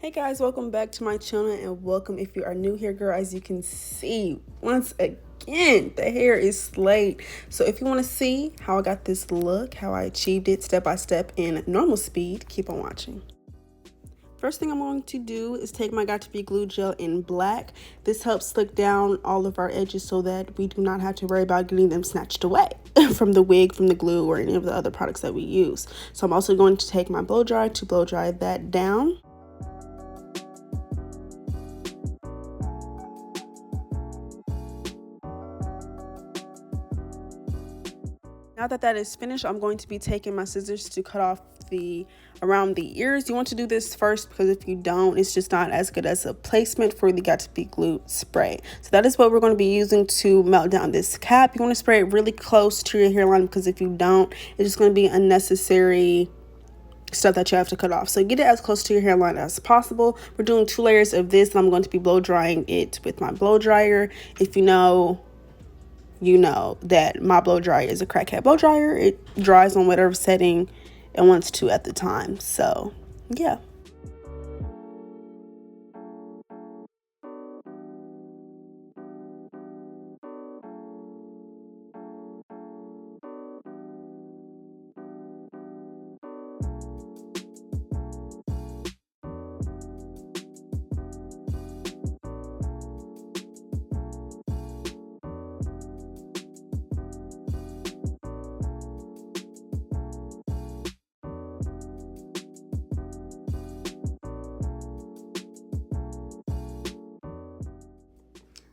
Hey guys, welcome back to my channel and welcome if you are new here, girl. As you can see, once again, the hair is slayed. So if you want to see how I got this look, how I achieved it step by step in normal speed, keep on watching. First thing I'm going to do is take my Got To Be glue gel in black. This helps slick down all of our edges so that we do not have to worry about getting them snatched away from the wig, from the glue, or any of the other products that we use. So I'm also going to take my blow dryer to blow dry that down. Now that that is finished, I'm going to be taking my scissors to cut off around the ears. You want to do this first because if you don't, it's just not as good as a placement for the Got To Be glue spray. So that is what we're going to be using to melt down this cap. You want to spray it really close to your hairline because if you don't, it's just going to be unnecessary stuff that you have to cut off. So get it as close to your hairline as possible. We're doing 2 layers of this, and I'm going to be blow drying it with my blow dryer. If you know that my blow dryer is a crackhead blow dryer. It dries on whatever setting it wants to at the time. So yeah.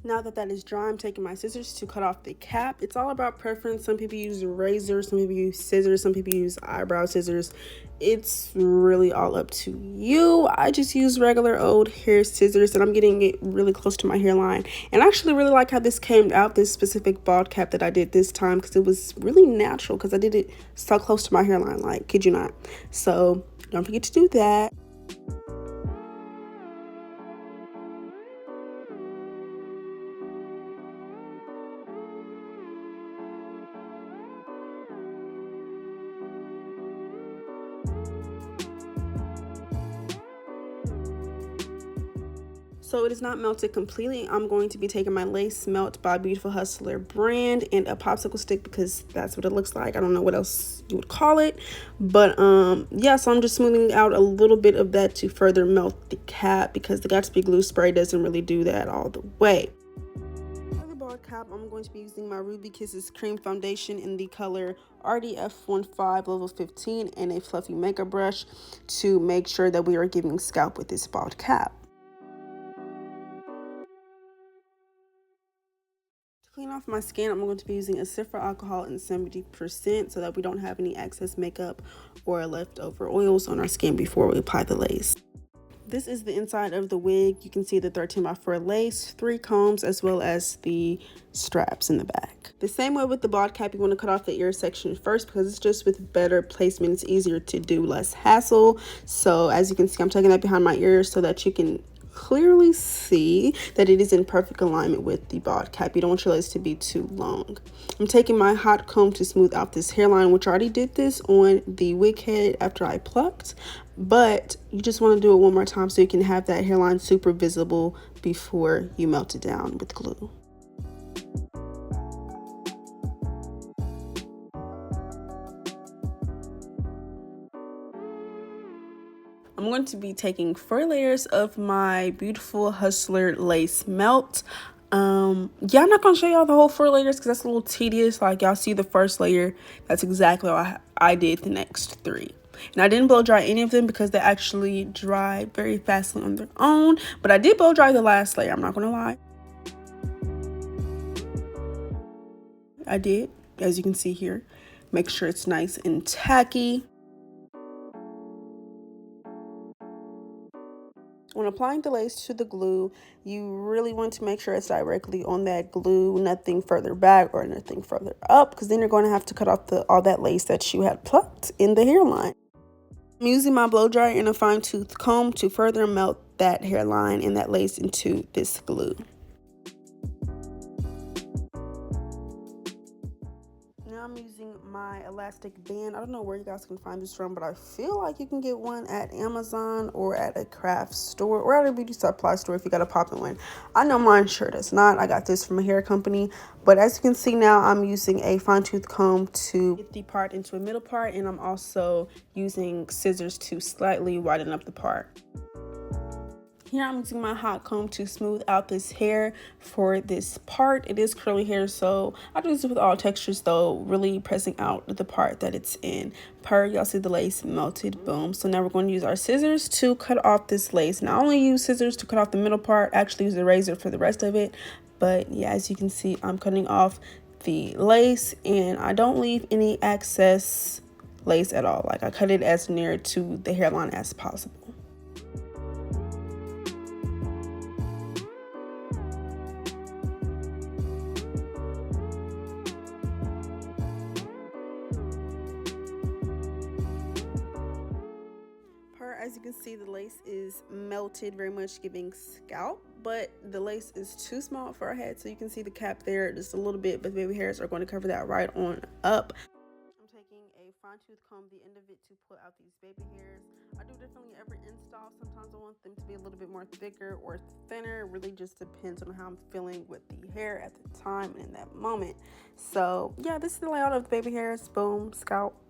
Now that that is dry, I'm taking my scissors to cut off the cap. It's all about preference. Some people use razors, some people use scissors, some people use eyebrow scissors. It's really all up to you. I just use regular old hair scissors, and I'm getting it really close to my hairline. And I actually really like how this came out, this specific bald cap that I did this time, because it was really natural because I did it so close to my hairline, like, kid you not. So don't forget to do that. So it is not melted completely. I'm going to be taking my Lace Melt by Beautiful Hustler brand and a popsicle stick because that's what it looks like. I don't know what else you would call it. But yeah, so I'm just smoothing out a little bit of that to further melt the cap because the Got To Be glue spray doesn't really do that all the way. For the bald cap, I'm going to be using my Ruby Kisses cream foundation in the color RDF15 level 15 and a fluffy makeup brush to make sure that we are giving scalp with this bald cap. Clean off my skin, I'm going to be using a Cipher alcohol in 70% so that we don't have any excess makeup or leftover oils on our skin before we apply the lace. This is the inside of the wig. You can see the 13x4 lace, 3 combs, as well as the straps in the back. The same way with the bald cap, you want to cut off the ear section first because it's just with better placement. It's easier to do, less hassle. So as you can see, I'm taking that behind my ears so that you can clearly see that it is in perfect alignment with the bald cap. You don't want your lace to be too long. I'm taking my hot comb to smooth out this hairline, which I already did this on the wig head after I plucked, but you just want to do it one more time so you can have that hairline super visible before you melt it down with glue. I'm going to be taking 4 layers of my Beautiful Hustler Lace Melt. Yeah, I'm not going to show y'all the whole 4 layers because that's a little tedious. Like, y'all see the first layer. That's exactly what I did the next 3. And I didn't blow dry any of them because they actually dried very fastly on their own. But I did blow dry the last layer, I'm not going to lie. I did, as you can see here. Make sure it's nice and tacky. When applying the lace to the glue, you really want to make sure it's directly on that glue, nothing further back or nothing further up, because then you're going to have to cut off all that lace that you had plucked in the hairline. I'm using my blow dryer and a fine tooth comb to further melt that hairline and that lace into this glue. Now I'm using my elastic band. I don't know where you guys can find this from, but I feel like you can get one at Amazon or at a craft store or at a beauty supply store if you got a poppin' one. I know mine sure does not. I got this from a hair company, but as you can see now, I'm using a fine tooth comb to get the part into a middle part, and I'm also using scissors to slightly widen up the part. Here I'm using my hot comb to smooth out this hair for this part. It is curly hair, so I do this with all textures though, really pressing out the part that it's in. Y'all see the lace melted, boom. So now we're going to use our scissors to cut off this lace. Now I only use scissors to cut off the middle part, actually use a razor for the rest of it. But yeah, as you can see, I'm cutting off the lace and I don't leave any excess lace at all. Like I cut it as near to the hairline as possible. As you can see, the lace is melted, very much giving scalp, but the lace is too small for our head, so you can see the cap there just a little bit, but the baby hairs are going to cover that right on up. I'm taking a fine tooth comb, the end of it, to pull out these baby hairs. I do differently every install. Sometimes I want them to be a little bit more thicker or thinner. It really just depends on how I'm feeling with the hair at the time and in that moment. So yeah, this is the layout of the baby hairs. Boom, scalp.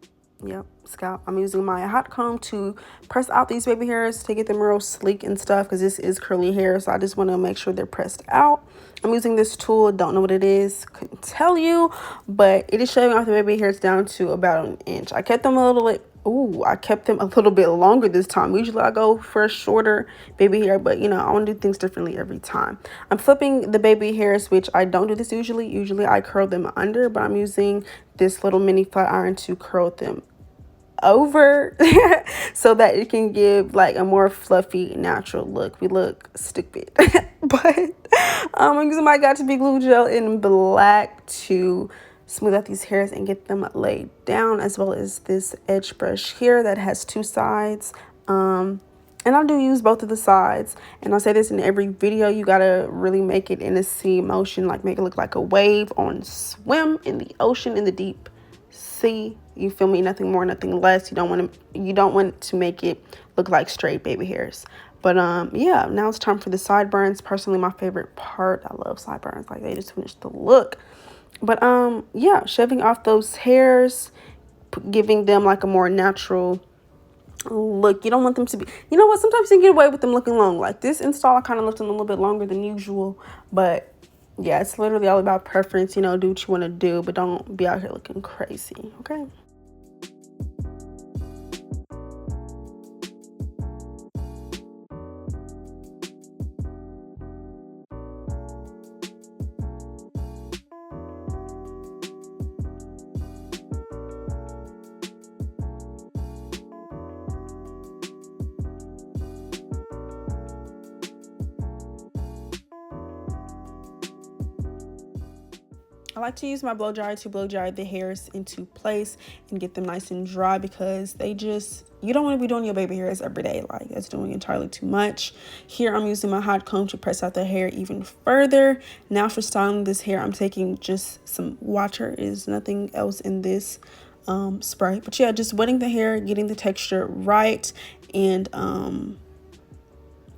Yep, scalp. I'm using my hot comb to press out these baby hairs to get them real sleek and stuff, because this is curly hair, so I just want to make sure they're pressed out. I'm using this tool, don't know what it is, couldn't tell you, but it is shaving off the baby hairs down to about an inch. I kept them a little bit longer this time. Usually I go for a shorter baby hair, but you know, I want to do things differently every time. I'm flipping the baby hairs, which I don't do this usually. Usually I curl them under, but I'm using this little mini flat iron to curl them over so that it can give like a more fluffy, natural look. We look stupid. But I'm using my Got To Be glue gel in black to smooth out these hairs and get them laid down, as well as this edge brush here that has two sides. And I do use both of the sides, and I say this in every video, you gotta really make it in a C motion, like make it look like a wave on swim in the ocean, in the deep sea. You feel me? Nothing more, nothing less. You don't want to make it look like straight baby hairs. But yeah, now it's time for the sideburns. Personally, my favorite part. I love sideburns, like they just finish the look. But yeah, shaving off those hairs, giving them like a more natural look. You don't want them to be, you know what, sometimes you can get away with them looking long. Like this install, I kind of left them a little bit longer than usual, but yeah, it's literally all about preference. You know, do what you want to do, but don't be out here looking crazy, okay? I like to use my blow dryer to blow dry the hairs into place and get them nice and dry, because they just, you don't want to be doing your baby hairs every day. Like that's doing entirely too much. Here I'm using my hot comb to press out the hair even further. Now for styling this hair, I'm taking just some water. Is nothing else in this spray. But yeah, just wetting the hair, getting the texture right, and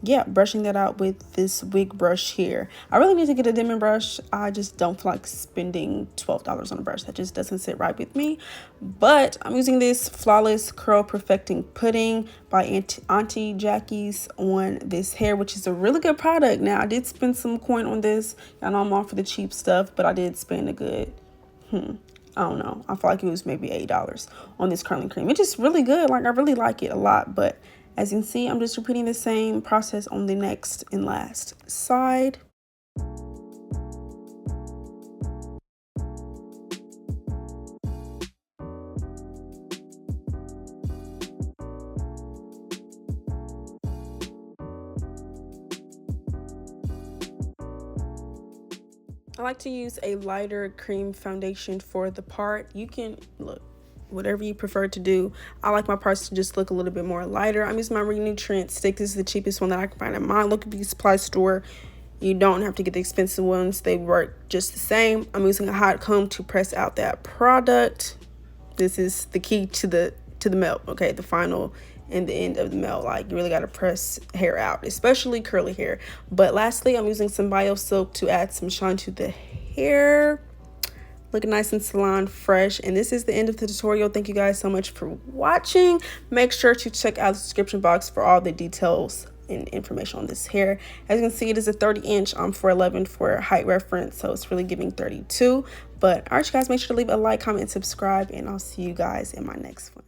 yeah, brushing that out with this wig brush here. I really need to get a dimming brush. I just don't feel like spending $12 on a brush. That just doesn't sit right with me. But I'm using this Flawless Curl Perfecting Pudding by Auntie Jackie's on this hair, which is a really good product. Now, I did spend some coin on this. I know I'm all for the cheap stuff, but I did spend a good, I don't know, I feel like it was maybe $8 on this curling cream. It's just really good. Like, I really like it a lot, but as you can see, I'm just repeating the same process on the next and last side. I like to use a lighter cream foundation for the part. You can, look, whatever you prefer to do. I like my parts to just look a little bit more lighter. I'm using my Renutrient stick. This is the cheapest one that I can find at my local beauty supply store. You don't have to get the expensive ones. They work just the same. I'm using a hot comb to press out that product. This is the key to the melt, okay? The final and the end of the melt. Like, you really got to press hair out, especially curly hair. But lastly, I'm using some Bio Silk to add some shine to the hair. Looking nice and salon fresh. And this is the end of the tutorial. Thank you guys so much for watching. Make sure to check out the description box for all the details and information on this hair. As you can see, it is a 30-inch 4'11" for height reference, so it's really giving 32. But all right, you guys, make sure to leave a like, comment, and subscribe, and I'll see you guys in my next one.